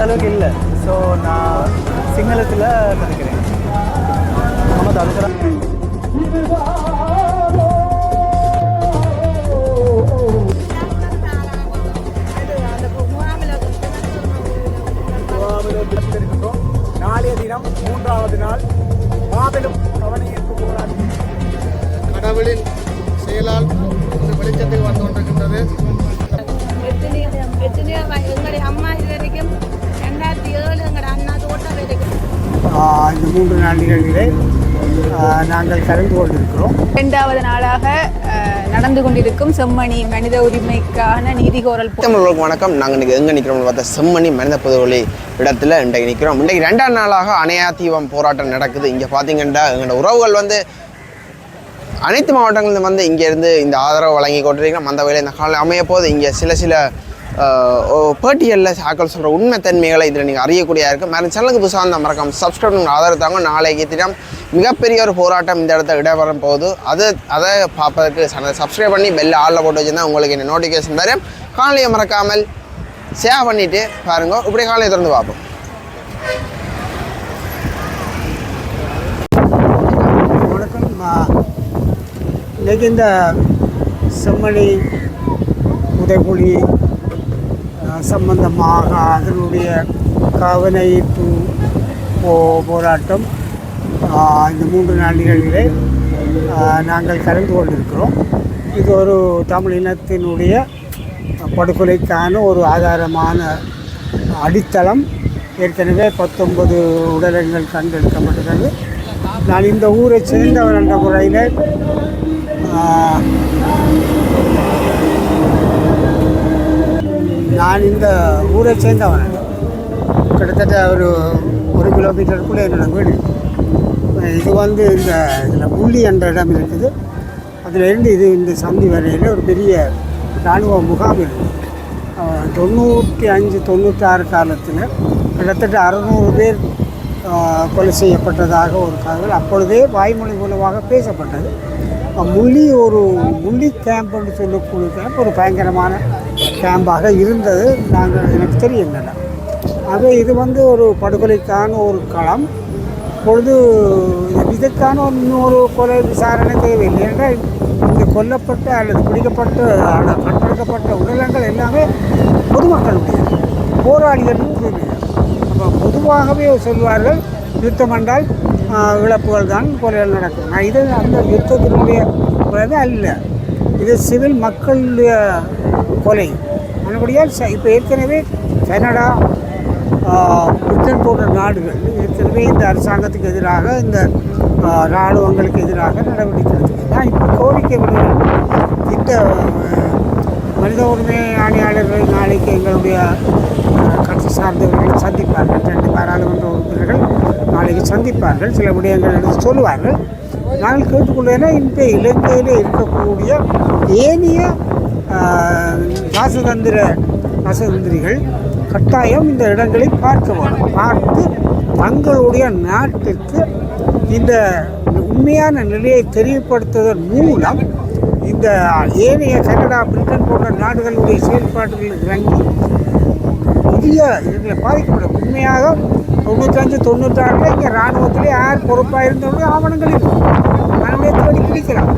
அளவுக்கு இல்லை. ஸோ நான் சிங்களத்தில் கற்றுக்கிறேன். நம்ம தடுக்கிறேன். நாளைய தினம் 3வது நாள் மாபெரும் கவனஈர்ப்பு போராட்டம் கடவுளின் செயலால் வெளிச்சத்துக்கு வந்து கொண்டிருக்கின்றது. எங்களுடைய அம்மா இது வரைக்கும் 2007 எங்களோட அண்ணா தோட்டம் வரைக்கும் இந்த 3 நாள் நிகழ்விலே நாங்கள் கலந்து கொண்டிருக்கிறோம். 2வது நாளாக நடந்து கொண்டிருக்கும் செம்மணி மனித உரிமைக்கான நீதிகோரல். தமிழர்களுக்கு வணக்கம். நாங்கள் இன்றைக்கி எங்கே நிற்கிறோம்னு பார்த்தா செம்மணி மனித புதுவெளி இடத்துல இன்றைக்கு நிற்கிறோம். இன்றைக்கு 2ஆம் நாளாக அணையா தீபம் போராட்டம் நடக்குது. இங்கே பார்த்தீங்கன்னா எங்களோட உறவுகள் வந்து அனைத்து மாவட்டங்களிலும் வந்து இங்கேருந்து இந்த ஆதரவு வழங்கி கொண்டிருக்கிறோம். அந்த வகையில் இந்த காலம் அமைய போது இங்கே சில பேட்டிகளில் ஆக்கள் சொல்கிற உண்மைத்தன்மைகளை இதில் நீங்கள் அறியக்கூடியதாக இருக்குது. மேலே சேனலுக்கு புதுசாக வந்து மறக்காம சப்ஸ்கிரைப் பண்ணி ஆதரவு தாங்க. நாளைக்கு தினம் மிகப்பெரிய ஒரு போராட்டம் இந்த இடத்துல இடம்பெறும் போகுது. அதை பார்ப்பதற்கு சப்ஸ்கிரைப் பண்ணி பெல்ல ஆளில் போட்டு வச்சுருந்தா உங்களுக்கு என்ன நோட்டிஃபிகேஷன் தரும். காலையை மறக்காமல் ஷேர் பண்ணிவிட்டு பாருங்க. இப்படி காலையை திறந்து பார்ப்போம். வணக்கம். இன்றைக்கி இந்த செம்மணி உதயகுழி சம்பந்தமாக அதனுடைய கவனஈர்ப்பு போராட்டம் இந்த 3 நாள் நிகழ்விலே நாங்கள் கலந்து கொண்டிருக்கிறோம். இது ஒரு தமிழ் இனத்தினுடைய படுகொலைக்கான ஒரு ஆதாரமான அடித்தளம். ஏற்கனவே 19 உடலங்கள் கண்டெடுக்கப்பட்டுள்ளது. நான் இந்த ஊரை சேர்ந்தவர் என்ற முறையில் நான் இந்த ஊரை சேர்ந்தவன். கிட்டத்தட்ட ஒரு கிலோமீட்டருக்குள்ளே என்னோடய வீடு. இது வந்து இதில் புள்ளி என்ற இடம் இருக்குது. அதிலிருந்து இந்த சந்தி வரையில் ஒரு பெரிய இராணுவ முகாம் இருக்குது. 95-96 காலத்தில் கிட்டத்தட்ட 600 பேர் கொலை செய்யப்பட்டதாக ஒரு காதல் அப்பொழுதே வாய்மொழி மூலமாக பேசப்பட்டது. முள்ளி கேம்ப்னு சொல்லக்கூடிய கேம்ப் ஒரு பயங்கரமான கேம்பாக இருந்தது. எனக்கு தெரியும் என்னென்ன. ஆக இது வந்து ஒரு படுகொலைக்கான ஒரு களம். இப்பொழுது இதுக்கான இன்னொரு கொலை விசாரணை தேவையில்லை. என்றால் இந்த கொல்லப்பட்ட அல்லது பிடிக்கப்பட்ட கண்டெடுக்கப்பட்ட உடலங்கள் எல்லாமே பொதுமக்களுடைய போராளிகளுக்கு. அப்போ பொதுவாகவே சொல்வார்கள் யுத்தம் என்றால் இழப்புகள் தான் கொலைகள் நடக்கும். நான் இது அந்த யுத்தத்தினுடைய கொலை தான் அல்ல. இது சிவில் மக்களுடைய கொலை. மறுபடியால் இப்போ ஏற்கனவே கனடா, பிரிட்டன் போன்ற நாடுகள் ஏற்கனவே இந்த அரசாங்கத்துக்கு எதிராக இந்த இராணுவங்களுக்கு எதிராக நடவடிக்கை எடுத்துருக்கு. நான் இப்போ கோரிக்கை விடுகிறேன். இந்த மனித உரிமை ஆணையாளர்கள் நாளைக்கு எங்களுடைய கட்சி சார்ந்தவர்கள் சந்திப்பார்கள். 2 பாராளுமன்ற உறுப்பினர்கள் நாளைக்கு சந்திப்பார்கள். சில விடயங்கள் எடுத்து சொல்லுவார்கள். நாங்கள் கேட்டுக்கொண்டேன்னா இந்த இலங்கையில் இருக்கக்கூடிய ஏனைய ராசதந்திரிகள் கட்டாயம் இந்த இடங்களை பார்க்க வேண்டும். பார்த்து தங்களுடைய நாட்டுக்கு இந்த உண்மையான நிலையை தெரியப்படுத்துவதன் மூலம் இந்த ஏனைய கனடா, பிரிட்டன் போன்ற நாடுகளுடைய செயல்பாடுகளில் இறங்கி புதிய இதில் பாதிக்கப்படும். உண்மையாக 95-96 இங்கே இராணுவத்திலே யார் பொறுப்பாக இருந்தவங்க ஆவணங்கள் இருக்கும். அவனுடைய தேடி பிடிக்கலாம்.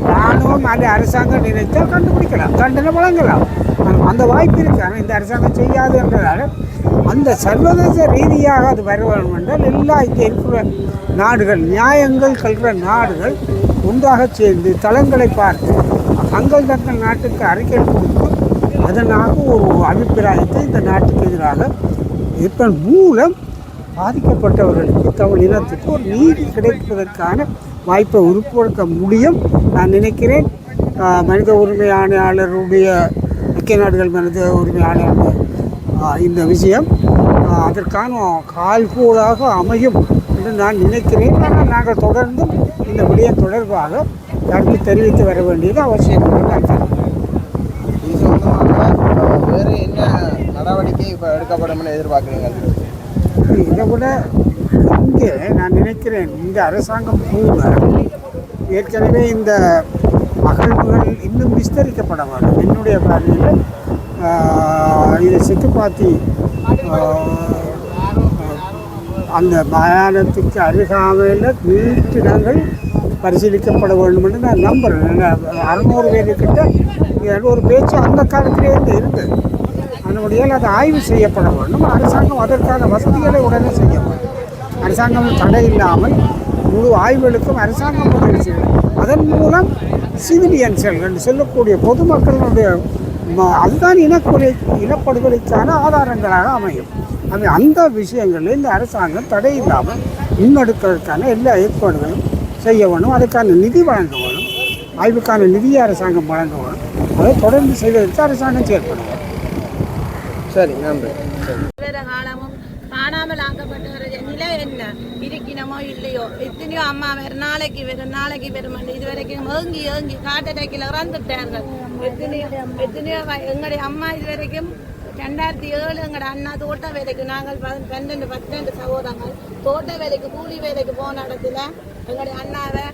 இராணுவம் அல்லது அரசாங்கம் நினைத்தால் கண்டுபிடிக்கலாம், தண்டனை வழங்கலாம். அந்த வாய்ப்பு இருக்கு. ஆனால் இந்த அரசாங்கம் செய்யாது என்றதால் அந்த சர்வதேச ரீதியாக அது வர வேண்டும் என்றால் எல்லா இங்கே இருக்கிற நாடுகள், நியாயங்கள் கல்கிற நாடுகள் ஒன்றாக சேர்ந்து தளங்களை பார்த்து தங்கள் நாட்டுக்கு அறிக்கை கொடுத்து அதனாக ஒரு அபிப்பிராயத்தை இந்த நாட்டுக்கு எதிராக இருப்பதன் மூலம் பாதிக்கப்பட்டவர்களுக்கு தமிழ் இனத்துக்கு ஒரு நீதி கிடைப்பதற்கான வாய்ப்பை உருவாக்க முடியும் நான் நினைக்கிறேன். மனித உரிமை ஆணையாளருடைய ஐக்கிய நாடுகள் மனித உரிமை ஆணையாளர் இந்த விஷயம் அதற்கான கால்கோலாக அமையும் என்று நான் நினைக்கிறேன். ஆனால் நாங்கள் தொடர்ந்து இந்த விடயம் தொடர்பாக கருத்து தெரிவித்து வர வேண்டியது அவசியம் என்று நான் வேறு என்ன நடவடிக்கை இப்போ எடுக்கப்படும் எதிர்பார்க்குறீங்க? இதை விட இங்கே நான் நினைக்கிறேன் இந்த அரசாங்கம் கூட ஏற்கனவே இந்த அகழ்வுகள் இன்னும் விஸ்தரிக்கப்பட வேண்டும். என்னுடைய பார்வையில் இதை சித்துப்பாத்தி அந்த மயானத்துக்கு அருகாமையில் வீட்டிடங்கள் பரிசீலிக்கப்பட வேண்டும் என்று நான் நம்புகிறேன். 600 பேருக்கிட்ட ஒரு பேச்சு அந்த காலத்திலேருந்து இருந்தது. அதனுடைய அது ஆய்வு செய்யப்பட வேண்டும். அரசாங்கம் அதற்கான வசதிகளை உடனே செய்ய வேண்டும். அரசாங்கம் தடை இல்லாமல் முழு ஆய்வுகளுக்கும் அரசாங்கம் உதவி செய்யும். அதன் மூலம் சிவிலியன்ஸ்கள் என்று சொல்லக்கூடிய பொதுமக்களுடைய அதுதான் இனப்படுகொலைக்கான ஆதாரங்களாக அமையும். அந்த விஷயங்களில் இந்த அரசாங்கம் தடை இல்லாமல் முன்னெடுக்கிறதுக்கான எல்லா ஏற்பாடுகளும் செய்ய வேணும். அதுக்கான நிதி வழங்க வேணும். ஆய்வுக்கான நிதியை அரசாங்கம் வழங்க வேணும். அதை தொடர்ந்து செய்வதற்கு அரசாங்கம் செயல்படும். சரி, நன்றி. காலமும் காணாமல் ஆக்கப்பட்டவருடைய நிலை என்ன இருக்கணுமோ இல்லையோ, எத்தனையோ அம்மா வேறு நாளைக்கு வரும் இதுவரைக்கும் ஏங்கி காட்டடைக்கில் இறந்துட்டார்கள். எத்தனையோ எங்களுடைய அம்மா இதுவரைக்கும் 2007 எங்களோட அண்ணா தோட்ட வேலைக்கு நாங்கள் 12 சகோதரங்கள் தோட்ட வேலைக்கு கூலி வேலைக்கு போன இடத்துல எங்களுடைய அண்ணாவை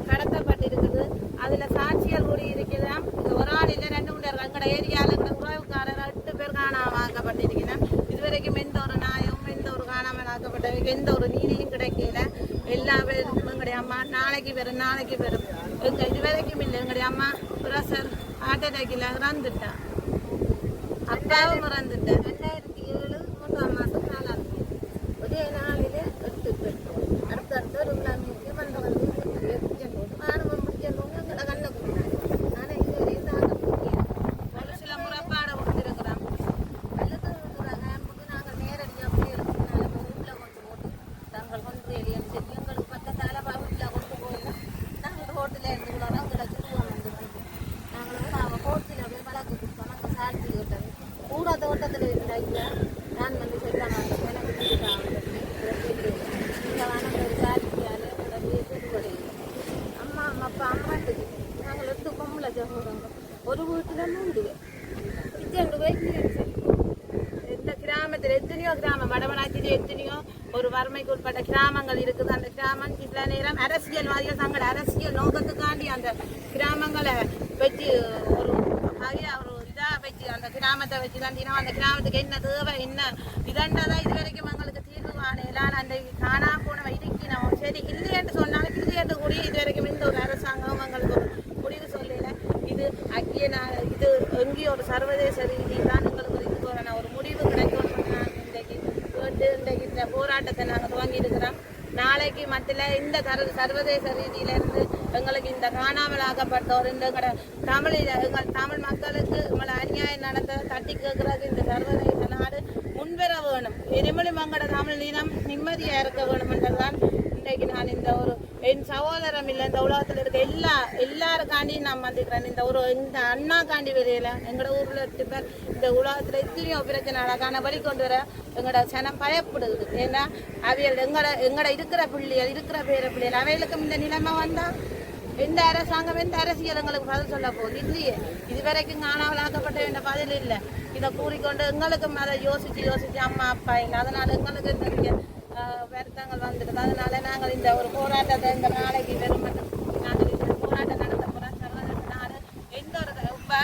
கடத்தப்பட்டிருக்குது. அதில் சாட்சியல் கூடி இருக்கிறோம். ஒரு ஆள் இல்லை 2 மூணு எங்களோட ஏரியாவில் எங்களோட உறவுக்காரர் 8 பேர் காணாமல் ஆக்கப்பட்டிருக்கிறோம். இதுவரைக்கும் எந்த ஒரு நியாயமும் எந்த ஒரு காணாமல் ஆக்கப்பட்டவருக்கு எந்த ஒரு நீதியும் கிடைக்கல. எல்லா பேருக்கும் எங்களுடைய அம்மா நாளைக்கு வரும் எங்கள் இதுவரைக்கும் இல்லை. எங்களுடைய அம்மா பிரஷர் ஹார்ட் அட்டாக்கில் இறந்துட்டா. அப்பாவும் இறந்துட்டேன். 2007 3ஆம் மாதம் 4ஆம் தேதி ஒரே நாளில் 8 பேர் அடுத்தடுத்த ஒரு விழாமிக்கு வந்தவங்க ஆரம்பம் முடிச்சவங்க எங்களை கண்ணை கொடுத்தாங்க. ஆனால் இதுவரையும் நாங்கள் ஒரு சில முறைப்பாடை கொடுத்துருக்குறோம். அல்லது கேம்புக்கு நாங்கள் நேரடியாக பிள்ளைகளுக்கு வீட்டில் கொண்டு போட்டு நாங்கள் கொண்டு வெளியில் செஞ்சு எங்களுக்கு பக்கத்தால் வீட்டில் கொண்டு போயிடலாம். நாங்கள் ரோட்டில் இருந்து கூட எங்களை சுருவம் வந்து நாங்கள் அவள் கோர்ட்டில் போய் வழக்கு கொடுத்தோம். நாங்கள் சாட்சி கேட்டது பூரா தோட்டத்தில் இருந்தாங்க. நான் வந்து சொல்லுவாங்க எனக்கு ஒரு சாட்சியால் உடனே திருவடையில் அம்மா அப்பா அம்மாட்டுக்கு நாங்கள் 8 பொம்பளை சகோதரங்க. ஒரு வீட்டில் 3 கிச்சன் சொல்லி இந்த கிராமத்தில் எத்தனையோ கிராமம் வடமனாட்சியில் எத்தனையோ ஒரு வறுமைக்கு உட்பட்ட கிராமங்கள் இருக்குது. அந்த கிராமம் சில நேரம் அரசியல்வாதிகள் தங்கள் அரசியல் நோக்கத்துக்காண்டி அந்த கிராமங்களை வச்சு ஒரு இதாக வச்சு அந்த கிராமத்தை வச்சு தான் அந்த கிராமத்துக்கு என்ன தேவை என்ன இதன்றதான் இது வரைக்கும் எங்களுக்கு தீர்வு காணலாம். அந்த காணாம போனவை இருக்கணும். சரி இல்லையென்று சொன்னாலும் இல்லையென்று கூடிய இது வரைக்கும் இந்த ஒரு அரசாங்கம் எங்களுக்கு ஒரு முடிவு சொல்லல. இது இது எங்கேயும் ஒரு சர்வதேச ரீதியில் தான் எங்களுக்கு ஒரு இதுக்கான ஒரு முடிவு கிடைக்கும். இன்றைக்கு இந்த போராட்டத்தை நாங்கள் துவங்கி இருக்கிறோம். நாளைக்கு மத்தியில் இந்த சர்வதேச ரீதியிலிருந்து எங்களுக்கு இந்த காணாமல் ஆக்கப்பட்டோர் இந்த எங்கள் தமிழ் மக்களுக்கு எங்களை அநியாயம் நடந்த தட்டி கேட்கறது இந்த சர்வதேச நாடு முன்வர வேணும். இனிமேலும் எங்களோட தமிழ் இனம் நிம்மதியாக இருக்க வேணும் என்றுதான் இன்றைக்கு நான் இந்த ஒரு என் சகோதரம் இல்லை இந்த உலகத்தில் இருக்க எல்லாருக்காண்டியும் நான் வந்துக்கிறேன். இந்த அண்ணாக்காண்டி வரையில எங்களோட ஊரில் 8 பேர் இந்த உலகத்தில் எத்தனையோ பிரச்சனை நடக்கான வழி கொண்டு வர எங்களோட சனம் பயப்படுது. ஏன்னா அவைகள் எங்களோட இருக்கிற பேர பிள்ளைகள் அவைகளுக்கும் இந்த நிலைமை வந்தால் எந்த அரசாங்கம் எந்த அரசியல் எங்களுக்கு பதில் சொல்ல போகுது இல்லையே. இதுவரைக்கும் காணாமல் ஆக்கப்பட்ட வேண்டிய பதில் இல்லை. இதை கூறிக்கொண்டு எங்களுக்கும் அதை யோசிச்சு அம்மா அப்பா இல்லை. அதனால் எங்களுக்கு நிறைய வருத்தங்கள் வந்துடுது. அதனால நாங்கள் இந்த ஒரு போராட்டத்தை இந்த நாளைக்கு வெறும் நாங்கள் இந்த போராட்டம் நடத்த போகிறோம். சர்வதேச நாடு எந்த ஒரு இப்போ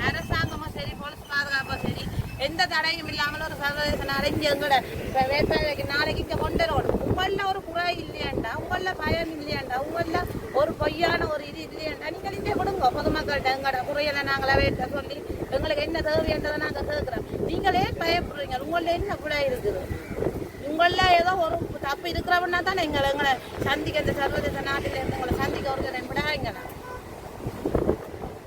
அரசாங்கமும் சரி போலீஸ் பாதுகாப்பும் சரி எந்த தடையும் இல்லாமல் ஒரு சர்வதேச நாடு இங்கே எங்களோட இப்போ வேட்பாளருக்கு நாளைக்கு இங்கே கொண்டு வரணும். உங்களில் ஒரு குறை இல்லையாண்டா, உங்களில் பயம் இல்லையாண்டா, உங்களில் ஒரு பொய்யான ஒரு இது இல்லையாண்டா நீங்கள் இங்கே கொடுங்க பொதுமக்கள்கிட்ட எங்களோட குறையில நாங்கள் வேட்ட சொல்லி எங்களுக்கு என்ன தேவைன்றதை நாங்கள் கேட்குறோம். நீங்களே பயப்படுறீங்க. உங்களில் என்ன குறை இருக்குது? உங்களில் ஏதோ ஒரு தப்பு இருக்கிறவன்னா தானே எங்களை சந்திக்க இந்த சர்வதேச நாட்டில் இருந்து உங்களை சந்திக்க ஒரு ஜனம் விடாதீங்களா?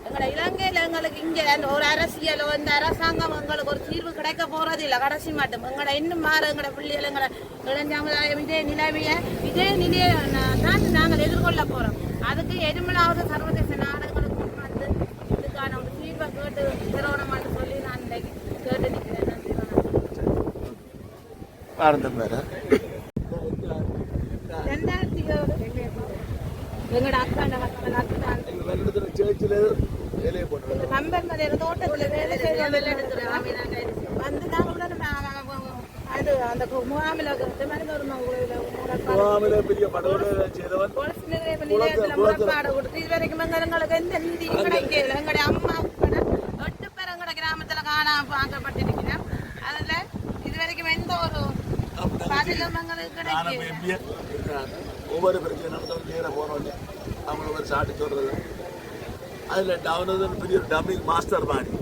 எங்களோட இலங்கையில் எங்களுக்கு இங்கே ஒரு அரசியலோ இந்த அரசாங்கம் எங்களுக்கு ஒரு தீர்வு கிடைக்க போகிறது இல்லை. கடைசி மட்டும் எங்களோட இன்னும் மாற எங்களோட பிள்ளைகள் எங்களோட இளைஞாமுதாயம் இதே நிலையை தான் நாங்கள் எதிர்கொள்ள போகிறோம். அதுக்கு எதுமலாவது சர்வதேச நாடுகளுக்கு வந்து இதுக்கான ஒரு தீர்வை கேட்டு திரவணமான்னு சொல்லி நான் இன்றைக்கு கேட்டு நிற்கிறேன். நன்றி. 2007 எங்களோட நம்பர் மலையில தோட்டத்தில் வேலை செய்ய எடுக்கிறோம். வந்து நாங்கள் அது அந்த முகாமில் முறைப்பாடு கொடுத்து இது வரைக்கும் எங்களுக்கு எந்த நீதியும் கிடைக்கல. எங்களுடைய அம்மா 8 பேர் எங்களோட கிராமத்தில் காணாமல் ஆக்கப்பட்டிருக்கிறோம். அதில் இது வரைக்கும் எந்த ஒரு பதிலும் எங்களுக்கு கிடைக்கல. ஒவ்வொரு பிரச்சனை நடந்தாலும் நேர போறோம் அவங்க ஒரு சாட்டி சொல்றது. அதுல டவுன் பெரிய டப்பிங் மாஸ்டர் மாதிரி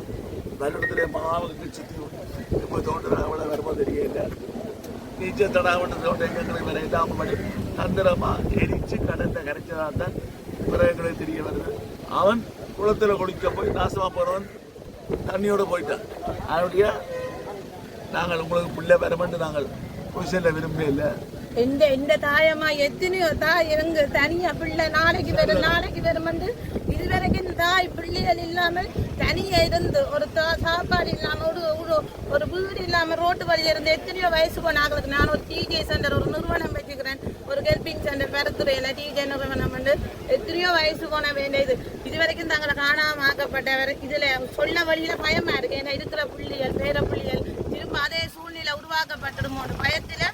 வெள்ளத்துல மாவுக்கு சுத்தி இப்போ தோன்றுறாங்க. அவ்வளவு வருமா தெரியல. நீச்சல் தடாவட்ட தோட்டம் எங்களுக்கு வேற இல்லாம பண்ணி தந்திரமா எரிச்சு கடந்த கரைச்சதான் தான் பிறகு தெரிய வருது. அவன் குளத்துல குளிக்க போய் நாசமா போறவன் தண்ணியோட போயிட்டான். அதனுடைய நாங்கள் உங்களுக்கு பிள்ளை வரமென்று நாங்கள் பொசிஷன்ல விரும்பவே இல்லை. இந்த தாயம்மா எத்தனையோ தாய் எங்க தனியா பிள்ளை நாளைக்கு வரும் இதுவரைக்கும் தாய் பிள்ளைகள் இல்லாமல் தனியா இருந்து ஒரு சாப்பாடு இல்லாம ஒரு வீடு இல்லாம ரோட்டு வழியில இருந்து எத்தனையோ வயசு போனாங்களுக்கு. நான் ஒரு டிஜே சென்டர் ஒரு நிறுவனம் வச்சுக்கிறேன், ஒரு ஹெல்பிங் சென்டர் பெறத்துறையில டிஜே நிறுவனம் வந்து எத்தனையோ வயசு போன வேண்டியது இதுவரைக்கும் தங்களை காணாம ஆக்கப்பட்டவர். இதுல சொல்ல வழியில பயமா இருக்கு. ஏன்னா இருக்கிற புள்ளிகள் பேர புள்ளிகள் திரும்ப அதே சூழ்நிலை உருவாக்கப்பட்டுடுமோ பயத்துல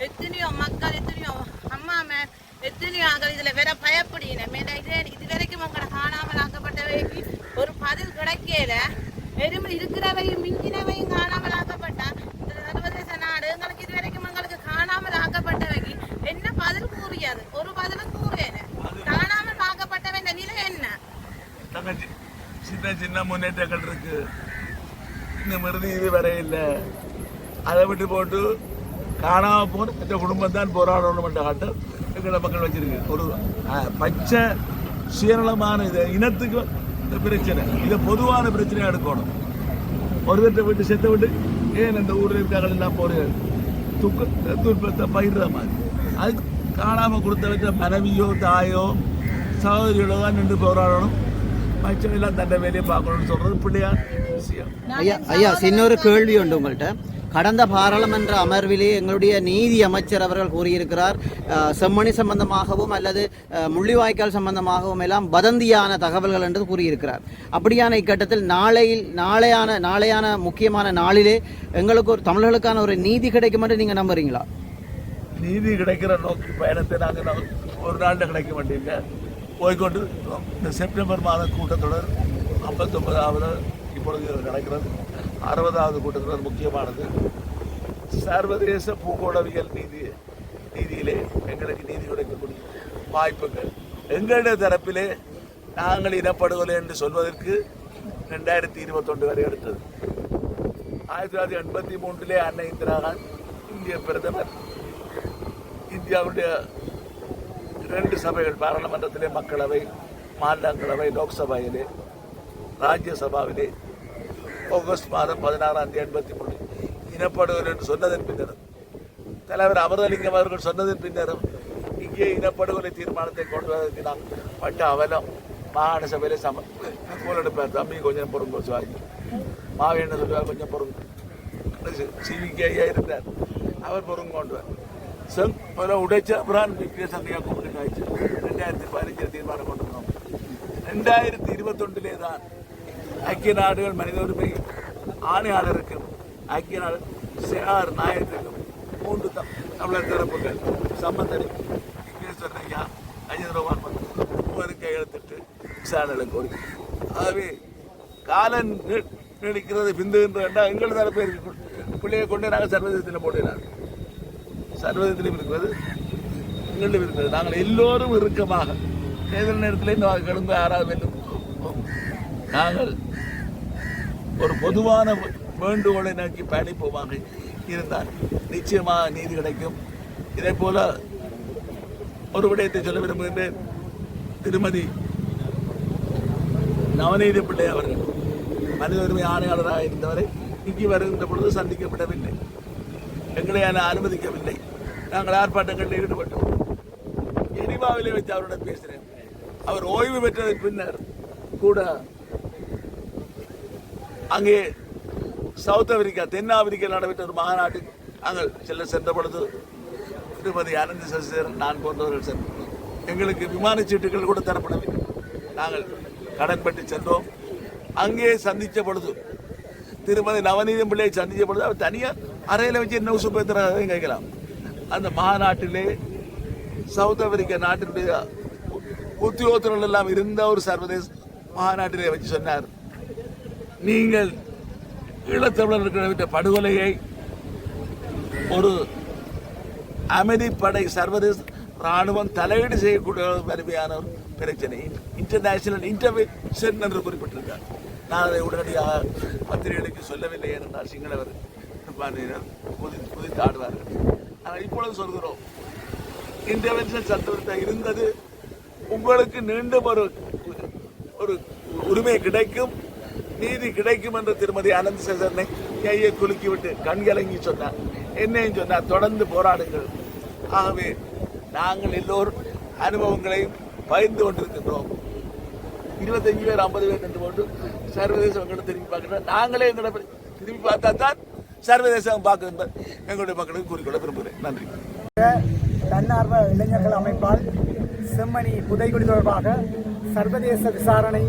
எத்தனையோ மக்கள் எத்தனையோ அம்மா எத்தனையோ ஆகல் இதுல வேற பயப்படினேன். இது வரைக்கும் உங்களை காணாமல் ஆக்கப்பட்டவைக்கு ஒரு பதில் கிடைக்கல. வெறும் இருக்கிறவையும் மிஞ்சினவையும் காணாமல் ஆக்கப்பட்டா இந்த சர்வதேச நாடு எங்களுக்கு இது வரைக்கும் எங்களுக்கு காணாமல் ஆக்கப்பட்டவைக்கு என்ன பதில் கூறியது? ஒரு பதிலும் கூறியது. காணாமல் ஆக்கப்பட்டவை நிலை என்ன? சின்ன சின்ன முன்னேற்றங்கள் இருக்கு. இந்த மருந்து இது வர இல்லை. அதை விட்டு போட்டு காணாம போன மற்ற குடும்பம் தான் போராடணும் காட்ட எங்களை மக்கள் வச்சிருக்கு. ஒரு பச்சை சுயநலமான இது இனத்துக்கு பிரச்சனை, இதை பொதுவான பிரச்சனையா எடுக்கணும். ஒரு வீட்டை விட்டு செத்த விட்டு ஏன் இந்த ஊரில் இருக்காங்க எல்லாம் போற துன்பத்தை பயிர்ற மாதிரி அது காணாம கொடுத்த மனைவியோ தாயோ சகோதரிகளோ தான் நின்று போராடணும். மச்சம் எல்லாம் தண்டை வேலையை பார்க்கணும்னு சொல்றது பிள்ளையார் விஷயம். ஐயா இன்னொரு கேள்வி உண்டு உங்கள்கிட்ட. கடந்த பாராளுமன்ற அமர்விலே எங்களுடைய நீதி அமைச்சர் அவர்கள் கூறியிருக்கிறார், செம்மணி சம்பந்தமாகவும் அல்லது முள்ளிவாய்க்கால் சம்பந்தமாகவும் எல்லாம் வதந்தியான தகவல்கள் என்று கூறியிருக்கிறார். அப்படியான இக்கட்டத்தில் நாளையான முக்கியமான நாளிலே எங்களுக்கு ஒரு தமிழர்களுக்கான ஒரு நீதி கிடைக்கும் என்று நீங்க நம்புறீங்களா? நீதி கிடைக்கிற நோக்கி பயணத்தை நாங்கள் ஒரு நாளில் கிடைக்க வேண்டிய போய்கொண்டு இந்த செப்டம்பர் மாத கூட்டத்தொடர் 59வது இப்பொழுது நடக்கிறது. 60வது கூட்டத்தொடர் முக்கியமானது. சர்வதேச பூகோளவியல் நீதியிலே எங்களுக்கு நீதி கிடைக்கக்கூடிய வாய்ப்புகள் எங்களுடைய தரப்பிலே நாங்கள் இனப்படுகொலை என்று சொல்வதற்கு 2021 வரை எடுத்தது. 1983 அன்னை இந்திரா காந்தி இந்திய பிரதமர் இந்தியாவுடைய 2 சபைகள் பாராளுமன்றத்திலே மக்களவை, மாநிலங்களவை, லோக்சபையிலே, ராஜ்யசபாவிலே ஆகஸ்ட் மாதம் 16 83 இனப்படுகொலை என்று சொன்னதன் பின்னரும் தலைவர் அமரலிங்கம் அவர்கள் சொன்னதன் பின்னரும் இங்கே இனப்படுகொலை தீர்மானத்தை கொண்டு வருவதற்கு நாம் பட்ட அவலம் மாகாண சபையிலே எடுப்பார். தம்பி கொஞ்சம் பொறுங்க சுவாமி மாவேண்ண சொல்லுவார், கொஞ்சம் பொறுங்க. சிவிக்கு ஐயா இருந்தார், அவர் பொறுங்க கொண்டு உடைச்ச அப்புறம் சந்தையாக கூப்பிட்டு ஆயிடுச்சு. 2015 தீர்மானம் கொண்டு வந்தோம். 2021 தான் ஐக்கிய நாடுகள் மனித உரிமை ஆணையாளருக்கு ஐக்கிய நாடு சேர் நாயகத்துக்கும் 3 தமிழர் தரப்புகள் சம்பந்தனை ஐயா அஜித்ரோமான் கையெழுத்திட்டு விசாரணை கோரி. ஆகவே காலம் நீடிக்கிறது பிந்துகின்ற எங்கள் தரப்பு பிள்ளையை கொண்டு நாங்கள் சர்வதேசத்தில் போட்டினார். சர்வதேசத்திலும் இருக்கிறது, எங்களிடம் இருக்கிறது. நாங்கள் எல்லோரும் இறுக்கமாக தேர்தல் நேரத்தில் கிளம்பி 6வது நாங்கள் ஒரு பொதுவான வேண்டுகோளை நோக்கி பயணிப்போமாக இருந்தால் நிச்சயமாக நீதி கிடைக்கும். இதே போல ஒரு விடயத்தை சொல்ல விரும்புகின்றேன். திருமதி நவநீத பிள்ளை அவர்கள் மனித உரிமை ஆணையாளராக இருந்தவரை இங்கு வருகின்ற பொழுது சந்திக்கப்படவில்லை, எங்களை அனுமதிக்கவில்லை. நாங்கள் ஆர்ப்பாட்டங்களில் ஈடுபட்டோம். எரிவாவிலே வச்சு அவருடன் பேசினேன். அவர் ஓய்வு பெற்றதற்கு பின்னர் கூட அங்கே சவுத் ஆப்பிரிக்கா, தென்னாப்பிரிக்காவில் நடைபெற்ற ஒரு மாநாட்டுக்கு நாங்கள் சென்ற பொழுது திருமதி அனந்தி சசிதரன் நான் போன்றவர்கள் சென்றோம். எங்களுக்கு விமான சீட்டுகள் கூட தரப்படவில்லை. நாங்கள் கடன்பட்டு சென்றோம். அங்கே சந்தித்த பொழுது திருமதி நவநீதம் பிள்ளையை சந்தித்த பொழுது அவர் தனியாக அறையில் வச்சு என்ன சுபத்திரத்தையும் கேட்கலாம். அந்த மாநாட்டிலே சவுத் ஆப்பிரிக்கா நாட்டினுடைய உத்தியோகத்தர்கள் எல்லாம் இருந்த ஒரு சர்வதேச மாநாட்டிலே வச்சு சொன்னார், நீங்கள் ஈழத்தமிழர்களுக்கு படுகொலையை ஒரு அமைதிப்படை சர்வதேச இராணுவம் தலையீடு செய்யக்கூடிய வலிமையான ஒரு பிரச்சனை, இன்டர்நேஷனல் இன்டர்வென்ஷன் என்று குறிப்பிட்டிருக்கார். நான் அதை உடனடியாக பத்திரிகைகளுக்கு சொல்லவில்லை என்றால் சிங்களவர் குதித்தாடுவார்கள். ஆனால் இப்பொழுது சொல்கிறோம், இன்டர்வென்ஷன் சட்டத்தை இருந்தது, உங்களுக்கு மீண்டும் ஒரு உரிமை கிடைக்கும், நீதி கிடைக்கும் என்று திருமதி அனந்த் சேகரனை கையை குலுக்கிவிட்டு கண்கலங்கி சொன்னார். என்னையும் சொன்னார், தொடர்ந்து போராடுங்கள். ஆகவே நாங்கள் எல்லோரும் அனுபவங்களையும் பகிர்ந்து கொண்டிருக்கின்றோம். 25 பேர் 50 பேர் நின்று கொண்டு சர்வதேச மக்களை திரும்பி பார்க்கின்றோம். நாங்களே எங்களை திரும்பி பார்த்தா தான் சர்வதேசம் பார்க்க என்பது எங்களுடைய மக்களுக்கு கூறிக்கொள்ள விரும்புகிறேன். நன்றி. தன்னார்வ இளைஞர்கள் அமைப்பால் செம்மணி புதைகுழி தொடர்பாக சர்வதேச விசாரணை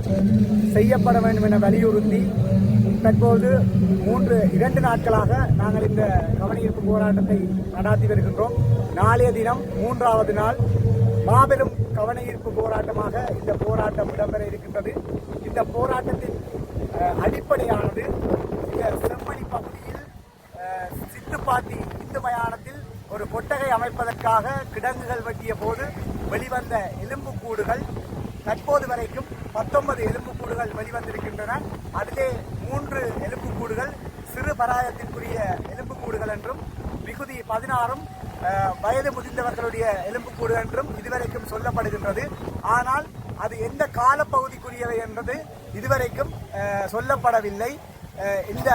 செய்யப்பட வேண்டும் என வலியுறுத்தி தற்போது 2 நாட்களாக நாங்கள் இந்த கவனஈர்ப்பு போராட்டத்தை நடாத்தி வருகின்றோம். நாளைய தினம் 3வது நாள் மாபெரும் கவனஈர்ப்பு போராட்டமாக இந்த போராட்டம் இடம்பெற இருக்கின்றது. இந்த போராட்டத்தின் அடிப்படையானது இந்த செம்மணி பகுதியில் சித்துப்பாத்தி இந்து மயானத்தில் ஒரு கொட்டகை அமைப்பதற்காக கிடங்குகள் வெட்டிய போது வெளிவந்த எலும்புக்கூடுகள் தற்போது வரைக்கும் 19 எலும்புக்கூடுகள் வெளிவந்திருக்கின்றன. அதிலே 3 எலும்புக்கூடுகள் சிறு பராயத்திற்குரிய எலும்புக்கூடுகள் என்றும் மிகுதி 16 வயது முதிர்ந்தவர்களுடைய எலும்புக்கூடு என்றும் இதுவரைக்கும் சொல்லப்படுகின்றது. ஆனால் அது எந்த காலப்பகுதிக்குரியவை என்பது இதுவரைக்கும் சொல்லப்படவில்லை. இந்த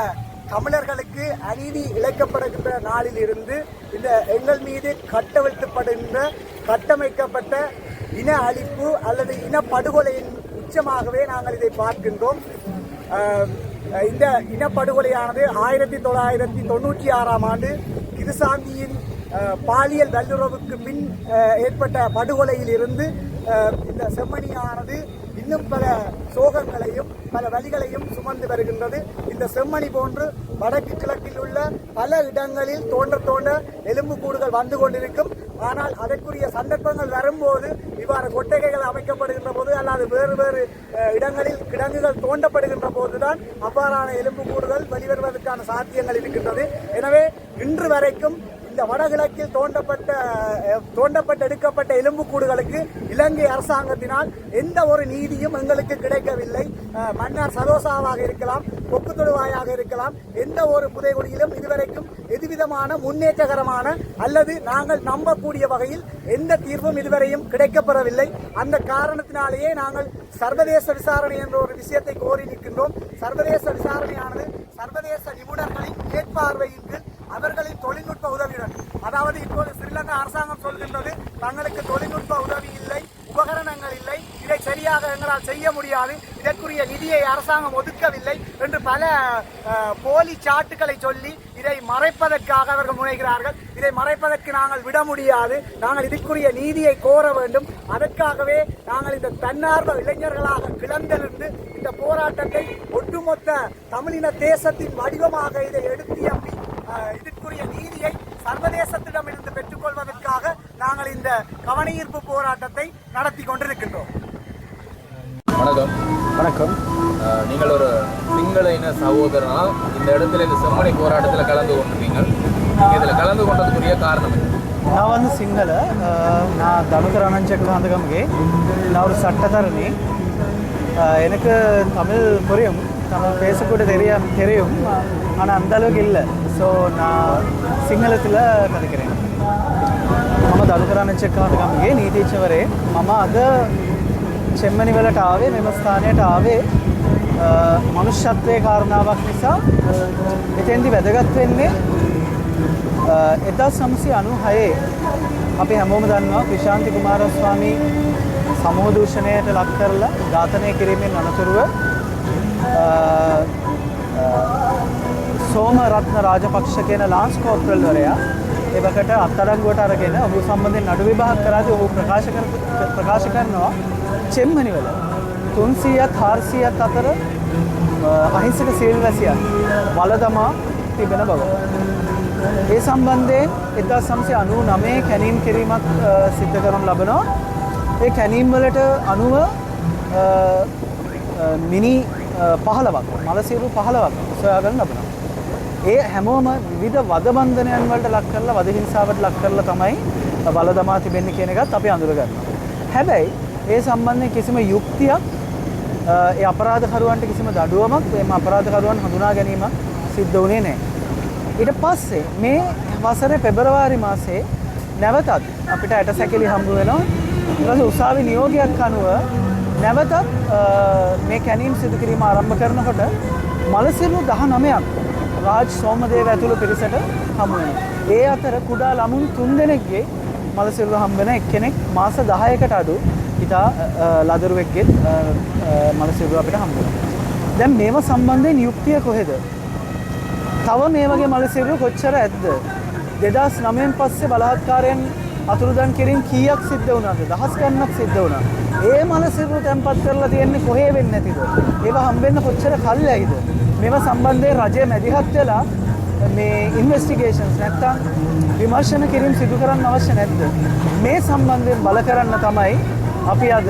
தமிழர்களுக்கு அநீதி இழைக்கப்படுகின்ற நாளில் இருந்து இந்த எங்கள் மீது கட்டமைக்கப்பட்ட இன அழிப்பு அல்லது இனப்படுகொலையின் உச்சமாகவே நாங்கள் இதை பார்க்கின்றோம். இந்த இனப்படுகொலையானது 1996ஆம் ஆண்டு கிருசாந்தியின் பாலியல் வல்லுறவுக்கு பின் ஏற்பட்ட படுகொலையில் இருந்து இந்த செம்மணியானது இன்னும் பல சோகங்களையும் பல வலிகளையும் சுமந்து வருகின்றது. இந்த செம்மணி போன்று வடக்கு கிழக்கில் உள்ள பல இடங்களில் தோன்ற எலும்புக்கூடுகள் வந்து கொண்டிருக்கும். ஆனால் அதற்குரிய சந்தர்ப்பங்கள் வரும்போது இவ்வாறு கொட்டகைகள் அமைக்கப்படுகின்ற போது அல்லது வேறு இடங்களில் கிடங்குகள் தோண்டப்படுகின்ற போதுதான் அவ்வாறான எலும்புக்கூடுகள் வெளிவருவதற்கான சாத்தியங்கள் இருக்கின்றது. எனவே இன்று வரைக்கும் இந்த வடகிழக்கில் தோண்டப்பட்டு எடுக்கப்பட்ட எலும்புக்கூடுகளுக்கு இலங்கை அரசாங்கத்தினால் எந்த ஒரு நீதியும் எங்களுக்கு கிடைக்கவில்லை. மன்னார் சதோசாவாக இருக்கலாம், கொக்கு தொடுவாயாக இருக்கலாம், எந்த ஒரு புதைகுழியிலும் இதுவரைக்கும் எதுவிதமான முன்னேற்றகரமான அல்லது நாங்கள் நம்பக்கூடிய வகையில் எந்த தீர்வும் இதுவரையும் கிடைக்கப்பெறவில்லை. அந்த காரணத்தினாலேயே நாங்கள் சர்வதேச விசாரணை என்ற ஒரு விஷயத்தை கோரி நிற்கின்றோம். சர்வதேச விசாரணையானது சர்வதேச நிபுணர்களின் மேற்பார்வையின் கீழ் அவர்களின் தொழில்நுட்ப உதவியுடன், அதாவது இப்போது ஸ்ரீலங்கா அரசாங்கம் சொல்கின்றது தங்களுக்கு தொழில்நுட்ப உதவி இல்லை, உபகரணங்கள் இல்லை, இதை சரியாக எங்களால் செய்ய முடியாது, இதற்குரிய நிதியை அரசாங்கம் ஒதுக்கவில்லை என்று பல போலி சாட்டுக்களை சொல்லி இதை மறைப்பதற்காக அவர்கள் முனைகிறார்கள். இதை மறைப்பதற்கு நாங்கள் விட முடியாது. நாங்கள் இதற்குரிய நீதியை கோர வேண்டும். அதற்காகவே நாங்கள் இந்த தன்னார்வ இளைஞர்களாக கிளர்ந்தெழுந்து இந்த போராட்டத்தை ஒட்டுமொத்த தமிழின தேசத்தின் வடிவமாக இதை எடுத்தியம்பி இதற்குரிய நீதியை சர்வதேசத்திடமிருந்து பெற்றுக்கொள்வதற்காக நாங்கள் இந்த கவனஈர்ப்பு போராட்டத்தை நடத்தி கொண்டிருக்கின்றோம். வணக்கம். வணக்கம். நீங்கள் ஒரு சிங்கள இன சகோதரனால் இந்த இடத்துல இந்த செம்மணி போராட்டத்தில் கலந்து கொண்டிருக்கீங்க. நீங்கள் இதில் கலந்து கொண்டதுக்குரிய காரணம் என்ன? நான் வந்து சிங்கள, நான் தனுகர் அனஞ்சக்கலாந்தகம்கே, நான் ஒரு சட்டத்தரணி. எனக்கு தமிழ் புரியும், தமிழ் பேசக்கூட தெரியும், ஆனால் அந்தளவுக்கு இல்லை. ஸோ நான் සිංහලතිල කලිකරෙන මම දනුකරණච්චක්කාදගම්ගේ නීතිච්චවරේ මම අද චෙම්මනි වලට ආවේ මෙම ස්ථානයට ආවේ මනුෂ්‍යත්වයේ කාරණාවක් නිසා. එතෙන්දි වැදගත් වෙන්නේ 1996 අපි හැමෝම දන්නවා ක්‍රිෂාන්ති කුමාරස්වාමී සමූහ දූෂණයට ලක් කරලා ඝාතනය කිරීමෙන් අනතුරුව සෝමරත්න රාජපක්ෂ කියන ලාන්ස් කෝප්‍රල්වරයා එවකට අත්අඩංගුවට අරගෙන ඔහු සම්බන්ධයෙන් නඩු විභාග කරාදී ඔහු ප්‍රකාශ කරනවා චෙම්මනි වල 300ත් 400ත් අතර අහිංසක සිවිල්වැසියන් වලදමා තිබෙන බව. ඒ සම්බන්ධයෙන් 1999 කැනීම් කිරීමක් සිද්ධ කරනු ලබනවා. ඒ කැනීම් වලට අනුව මිනි 15ක් මලසිරු 15ක් සොයාගන්න ලබනවා. ඒ හැමෝම විවිධ වදබන්ධනයන් වලට ලක් කරලා වද හිංසාවට ලක් කරලා තමයි බල දමා තිබෙන්නේ කියන එකත් අපි අඳුරගන්නවා. හැබැයි ඒ සම්බන්ධයෙන් කිසිම යුක්තියක් ඒ අපරාධකරුවන්ට කිසිම දඩුවමක් එම අපරාධකරුවන් හඳුනා ගැනීමක් සිද්ධ වුණේ නැහැ. ඊට පස්සේ මේ වසරේ පෙබරවාරි මාසයේ නැවතත් අපිට ඇටසැකිලි හම්බ වෙනවා. ඊට පස්සේ උසාවි නියෝගයක් අනුව නැවතත් මේ කැණීම් සිදු කිරීම ආරම්භ කරනකොට මලසිරු 19ක් රාජ් සෝමදේව ඇතුළු පිරිසට හමු වෙනවා. ඒ අතර කුඩා ළමුන් 3 දෙනෙක්ගේ මලසිරු හම්බ වෙන එක්කෙනෙක් මාස 10කට අඩු ඉතා ලදරුවෙක්ගේ මලසිරු අපිට හම්බ වෙනවා. දැන් මේව සම්බන්ධයෙන් යුක්තිය කොහෙද? තව මේ වගේ මලසිරු කොච්චර ඇද්ද? 2009න් පස්සේ බලහත්කාරයෙන් අතුරුදන් කිරීම කීයක් සිද්ධ වුණාද? දහස් ගණනක් සිද්ධ වුණා. ඒ මලසිරු තැන්පත් කරලා තියෙන්නේ කොහේ වෙන්නේ නැතිද? ඒවා හම්බෙන්න කොච්චර කල් ඇයිද? මේවා සම්බන්ධයෙන් රජය මැදිහත් වෙලා මේ ඉන්වෙස්ටිගේෂන්ස් නැත්තම් විමර්ශන කිරීම සිදු කරන්න අවශ්‍ය නැද්ද? මේ සම්බන්ධයෙන් බල කරන්න තමයි අපි අද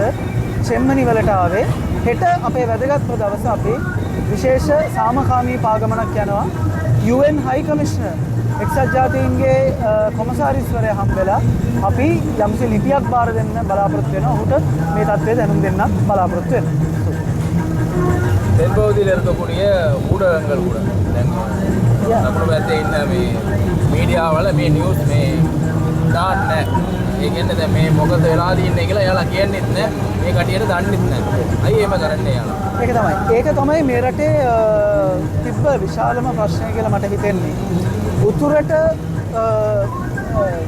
චෙම්මනි වලට ආවේ. හෙට අපේ වැදගත්ම දවස අපි විශේෂ සාමකාමී පාගමනක් යනවා. UN High Commissioner එක්සත් ජාතීන්ගේ කොමසාරිස්වරයා හම්බෙලා අපි යම්සි ලිපියක් බාර දෙන්න බලාපොරොත්තු වෙනවා. ඔහුට මේ தත්ත්වය දැනුම් දෙන්නත් බලාපොරොත්තු වෙනවා. தென்பகுதியில் இருக்கக்கூடிய ஊடகங்கள் கூட நம்மளுடைய என்ன மீடியாவில் மே நியூஸ் மே දාන්න ඒක එන්නේ මේ මොකද වෙලා තියන්නේ කියලා එයාලා කියන්නේ නැහැ මේ කටියට දන්නෙත් නැහැ අයි එහෙම කරන්නේ එයාලා ඒක තමයි මේ රටේ තිබ්බ විශාලම ප්‍රශ්නය කියලා මට හිතෙන්නේ උතුරට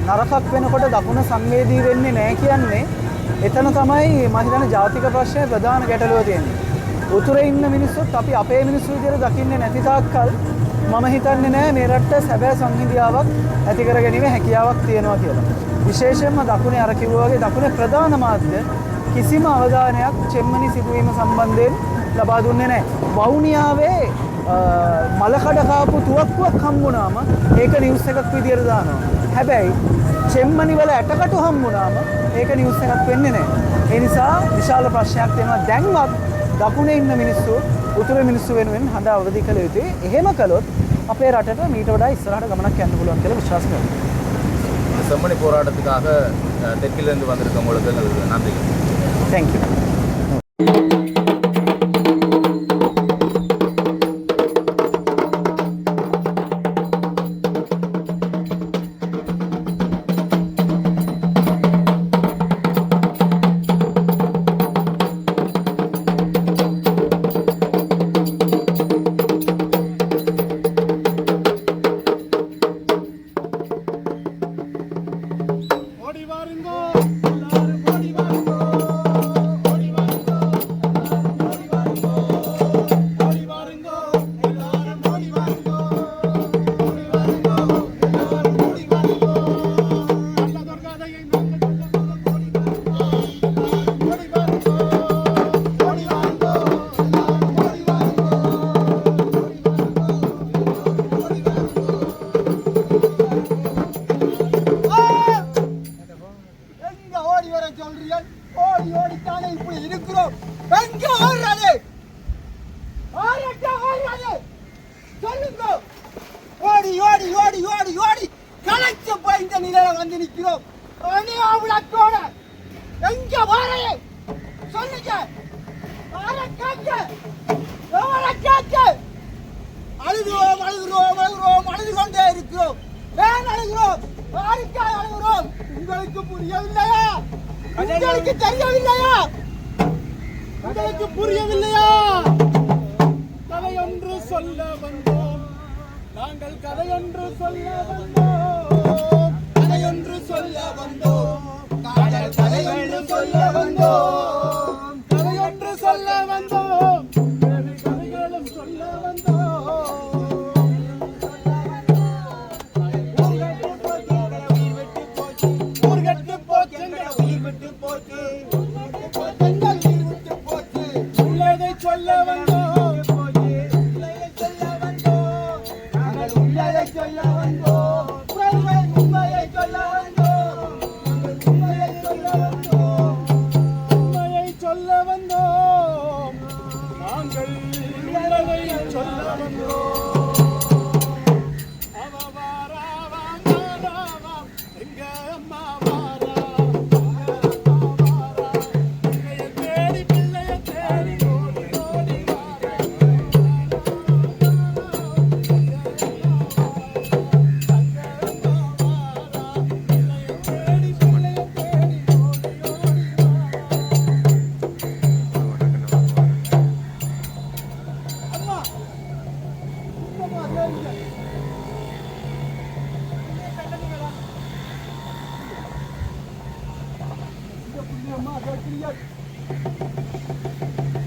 නරකක් වෙනකොට දකුණ සංවේදී වෙන්නේ නැහැ කියන්නේ එතන තමයි මම හිතන්නේ ජාතික ප්‍රශ්නයේ ප්‍රධාන ගැටලුව තියෙන්නේ උතුරේ ඉන්න මිනිස්සුත් අපි අපේ මිනිස්සු විදියට දකින්නේ නැති තාක්කල් මම හිතන්නේ නැහැ මේ රටට සැබෑ සංහිඳියාවක් ඇති කර ගැනීම හැකියාවක් තියෙනවා කියලා. විශේෂයෙන්ම දකුණේ අර කිව්වා වගේ දකුණේ ප්‍රධාන මාධ්‍ය කිසිම අවධානයක් චෙම්මනි සිදුවීම සම්බන්ධයෙන් ලබා දුන්නේ නැහැ. වවුනියාවේ මලකඩ කාපු තුවක්කුවක් හම්බුනාම ඒක නිවුස් එකක් විදියට දානවා. හැබැයි චෙම්මනි වල ඇටකටු හම්බුනාම ඒක නිවුස් එකක් වෙන්නේ නැහැ. ඒ නිසා විශාල ප්‍රශ්නයක් තියෙනවා දැන්වත් දකුණේ ඉන්න මිනිස්සු උතුරේ මිනිස්සු වෙනුවෙන් හඳ අවදි කළ යුතුයි. එහෙම කළොත් අපේ රටට මීට වඩා ඉස්සරහට ගමනක් යන්න පුළුවන් කියලා විශ්වාස කරනවා. செம்மணி போராட்டத்துக்காக தெற்கிலிருந்து வந்திருக்கவங்களுக்கு நன்றி. Thank you. சொல்ல வந்தோம்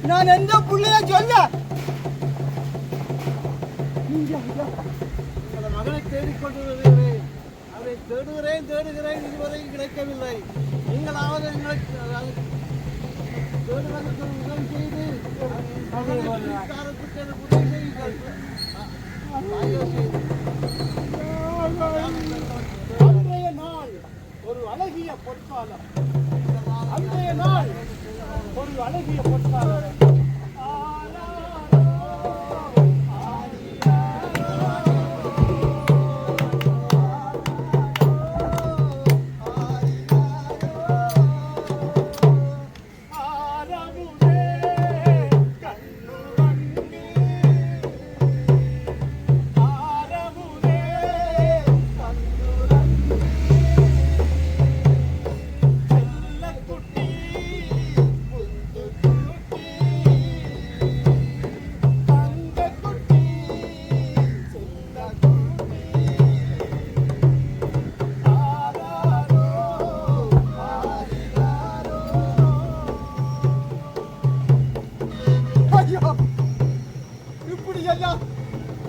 நான் எந்த புள்ளைய சொல்ல மகனை தேடிக்கொண்டிருக்கிறேன். அதை தேடுகிறேன் இதுவரை கிடைக்கவில்லை. நீங்களாவது எங்களுக்கு தேடுவதற்கு உதவி செய்து மகனுக்கு உதவி செய்யுங்கள். அன்றைய நாள் ஒரு அழகிய பொற்காலம். அன்றைய நாள் ஒரு அழகிய பொற்காலம்.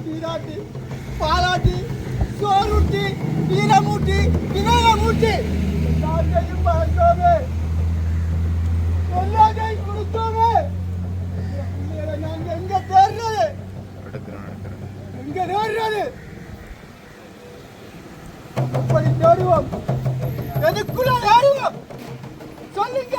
நீராட்டி பாலாட்டி சோறுட்டி வீரமூட்டி விவேகமூட்டி எல்லாத்தையும் பார்த்தோமே, எல்லாத்தையும் கொடுத்தோமே. நாங்க எங்க தேடுறது? எங்க தேடுறது? எப்படி தேடுவோம்? எதுக்குள்ள தேடுவோம்? சொல்லுங்க.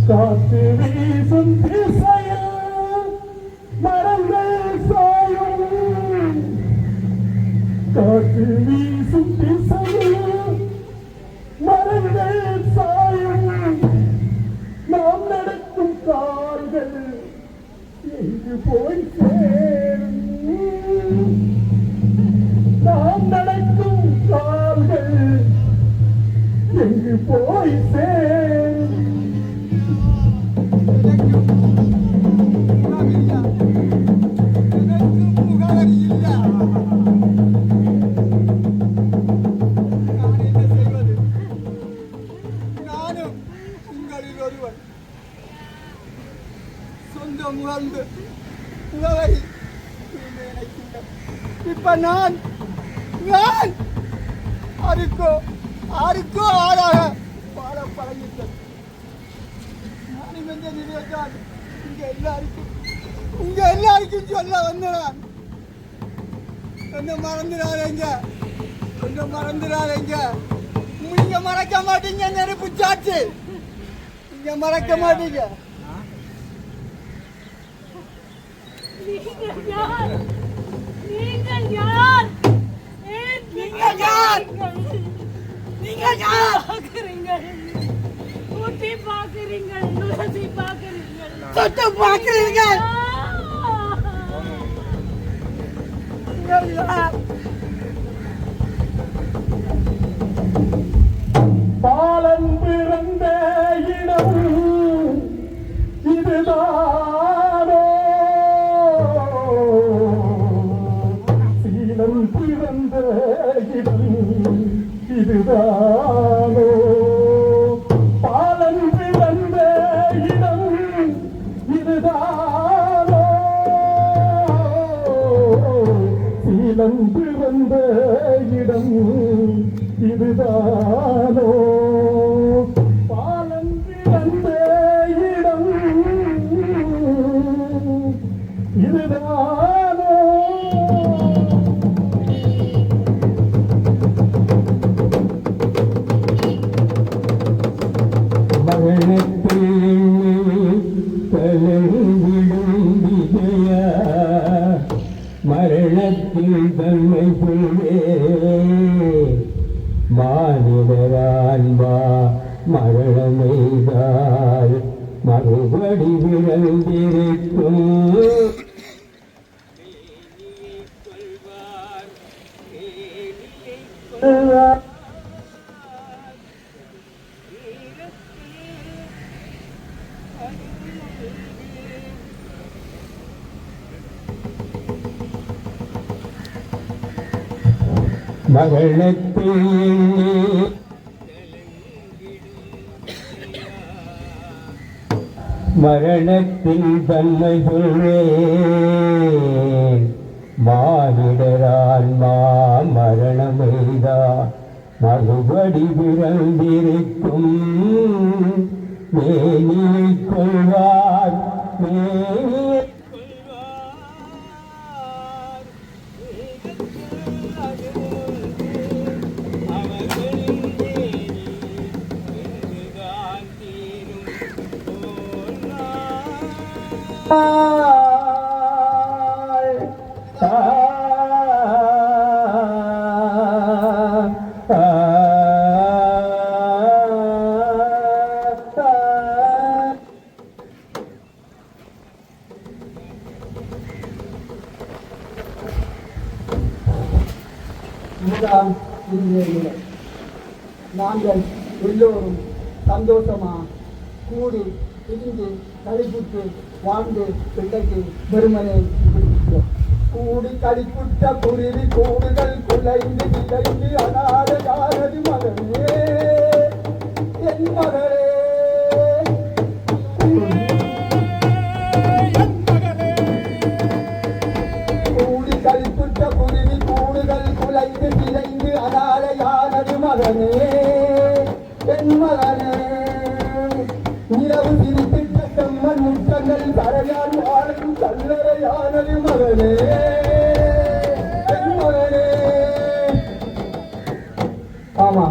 காற்று வீசும் திசையில் மரங்கள் சாயும், காற்று வீசும் திசையில் மரங்கள் சாயும், நாம் நடக்கும் கால்கள் எங்கு போய் சேரும். போய் சேரும். நானும் உங்களில் ஒருவன். சொந்தம் உணர்ந்து உறவை இப்ப நான் ஆருக்கோ ஆறாக வாழ பழகிட்டேன். நானும் எந்த நிலையத்தான் உங்க எல்லாருக்கும் சொல்ல வந்தேன். என்ன மறந்துடாதீங்க, நீங்க மறக்க மாட்டீங்க. நெருப்பு சாட்சி, நீங்க மறக்க மாட்டீங்க. பாலன் பிறந்த இடம் இதுதானோ, சீலன் பிறந்த இடம் இதுதானோ, பாலன் பிறந்த இடம் இதுதானோ, சீலன் பிறந்த இடம் இதுதானோ, பாலன் பிறந்த இடம் இதுதானோ. மரணத்தில் தன்மை புரிவே மாநிலரான்பா மரணமைதால் மறுபடி விழந்திருக்கும். மரணத்தில் தன்மை சொல்வேன் மானிடரான்மா மரணமைதா மறுபடி பிறந்திருக்கும். மேனியை கொள்வார் மேனியை நாங்கள் எல்லோரும் சந்தோஷமா கூடி இருந்து கழிப்புட்டு வாழ்ந்து பிள்ளைக்கு பெருமனை பிடிக்கிறோம். கூடி கழிப்புட்ட குருவி கூடுகள் குலைந்து விளைந்து அனாத யாரது மகனே என் மகனே கூடி கழிப்புட்ட குருவி கூடுகள் குலைந்து விளைந்து அனாத யாரது மகனே என் மகனே. நிலவு சிரித்திட்ட செம்மன் முற்றங்கள் தரையால் வாழும் கல்லறையானது மகனே என் மகனே. ஆமா,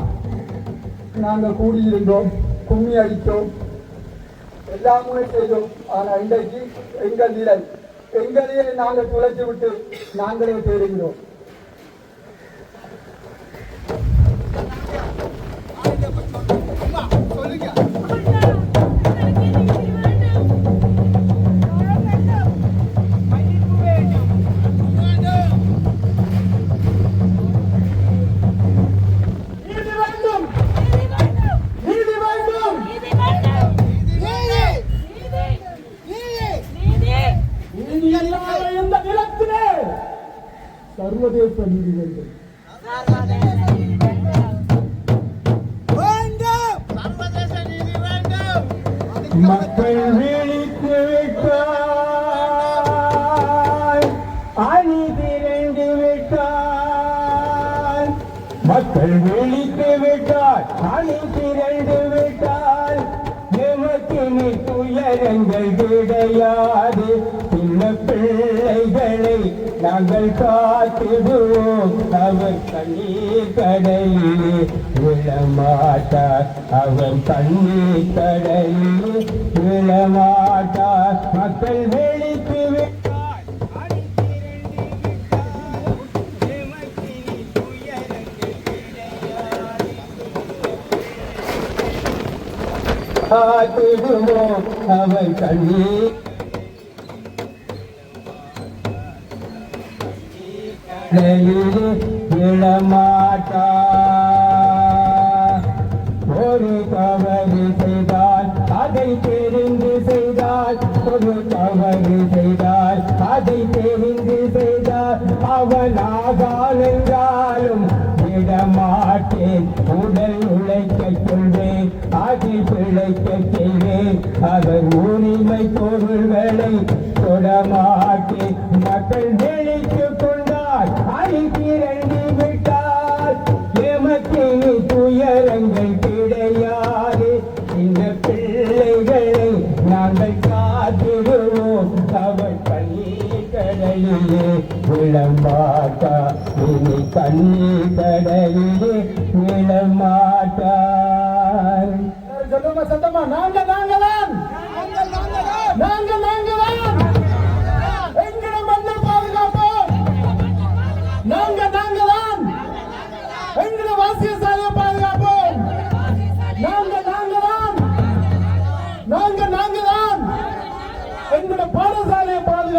நாங்கள் கூடியிருந்தோம், கும்மி அடித்தோம், எல்லாமே செய்தோம். ஆனால் இன்றைக்கு எங்கள் நிழல் எங்களையே நாங்கள் துளைத்து விட்டு நாங்களே தேடுகிறோம். சர்வதேச நீதி வேண்டும். மக்கள் விழித்து விட்டால், அணி திரண்டு விட்டால், மக்கள் விழித்து விட்டால், அணி திரண்டு விட்டால், எமக்கு துயரங்கள் கிடையாது. சின்ன பிள்ளைகளை நாங்கள் காத்திடுவோம். அவர் கண்ணீர் கடலிலே விழமாட்டார். அவர் கண்ணீர் கடலிலே விழமாட்டார். மக்கள் வெளித்து விட்டார், அணி திரண்டு விட்டார், எமக்கு துயரங்கள் கிடையாது. காத்திடுவோம். அவர் கண்ணீர் விழமாட்டார். ஒரு தவறு செய்தால் அதை தெரிந்து செய்தால், ஒரு தவறு செய்தால் அதை தெரிந்து செய்தால், அவன் ஆகாலென்றாலும் விடமாட்டேன். உடல் உழைக்க சொல்வேன், அதை பிழைக்க செய்வேன். அவர் உரிமை பொருள்களை தொடமாட்டேன். மக்கள் வெளித்து கொண்டால், அழித்திரண்டு விட்டால், எமக்கு துயரங்கள் கிடையாது. இந்த பிள்ளைகளை நாங்கள் காத்திடுவோம். அவர் கண்ணீர் கடலிலே விழமாட்டா. இனி கண்ணீர் கடலிலே விழமாட்டார். சொல்லுங்க சத்தமா, நாங்க